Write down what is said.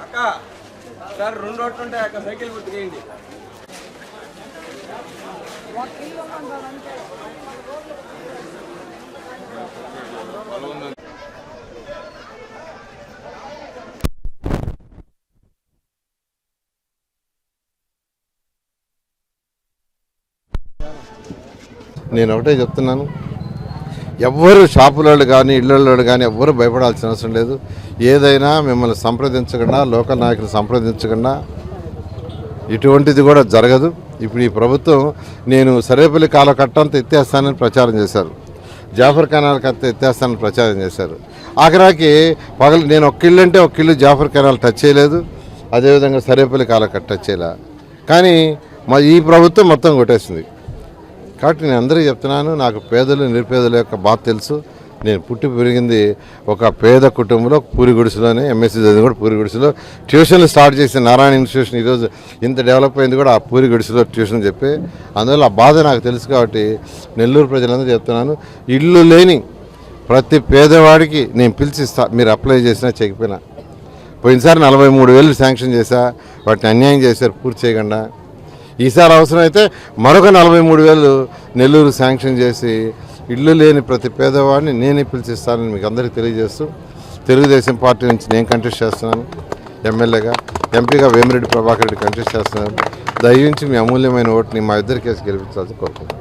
అక్క సార్ 2 రోడ్లు ఉంటాయి అక్క, సైకిల్ గుర్తు చేయండి. నేను ఒకటే చెప్తున్నాను, ఎవ్వరు షాపులలో కానీ ఇళ్ళల్లో కానీ ఎవ్వరు భయపడాల్సిన అవసరం లేదు. ఏదైనా మిమ్మల్ని సంప్రదించకుండా, లోకల్ నాయకులు సంప్రదించకుండా ఇటువంటిది కూడా జరగదు. ఇప్పుడు ఈ ప్రభుత్వం నేను సరేపల్లి కాలువ కట్టంతా ఎత్తేస్తానని ప్రచారం చేశారు, జాఫర్ కెనాల్ కట్ట ఎత్తేస్తానని ప్రచారం చేశారు. ఆఖరాకి నేను ఒక ఇల్లు అంటే ఒక ఇల్లు జాఫర్ కెనాల్ టచ్ చేయలేదు, అదేవిధంగా సరేపల్లి కాలువ కట్ట టచ్ చేయలే. కానీ ఈ ప్రభుత్వం మొత్తం కొట్టేసింది. కాబట్టి నేను అందరికీ చెప్తున్నాను, నాకు పేదలు నిరుపేదల యొక్క బాధ తెలుసు. నేను పుట్టి పెరిగింది ఒక పేద కుటుంబంలో, పూరి గుడిసెలోనే, ఎంఎస్సీ చదివి కూడా పూరి గుడిసెలో, ట్యూషన్లు స్టార్ట్ చేసిన నారాయణ ఇన్స్టిట్యూషన్ ఈరోజు ఇంత డెవలప్ అయింది కూడా ఆ పూరి గుడిసెలో ట్యూషన్ చెప్పి. అందువల్ల ఆ బాధ నాకు తెలుసు కాబట్టి నెల్లూరు ప్రజలందరూ చెప్తున్నాను, ఇల్లు లేని ప్రతి పేదవాడికి నేను పిలిచిస్తా. మీరు అప్లై చేసినా చేయకపోయినా. పోయినసారి 43,000 శాంక్షన్ చేశా, వాటిని అన్యాయం చేశారు పూర్తి చేయకుండా. ఈసారి అవసరమైతే మరొక 43,000 నెల్లూరు శాంక్షన్ చేసి ఇల్లు లేని ప్రతి పేదవాడిని నేనే పిలిచిస్తానని మీకు అందరికీ తెలియజేస్తూ, తెలుగుదేశం పార్టీ నుంచి నేను కంటెస్ట్ చేస్తున్నాను ఎమ్మెల్యేగా, ఎంపీగా వేమిరెడ్డి ప్రభాకర్ రెడ్డి కంటెస్ట్ చేస్తున్నాను. దయవించి మీ అమూల్యమైన ఓటుని మా ఇద్దరి కేసు గెలిపించాల్సి కోరుకుంటున్నాను.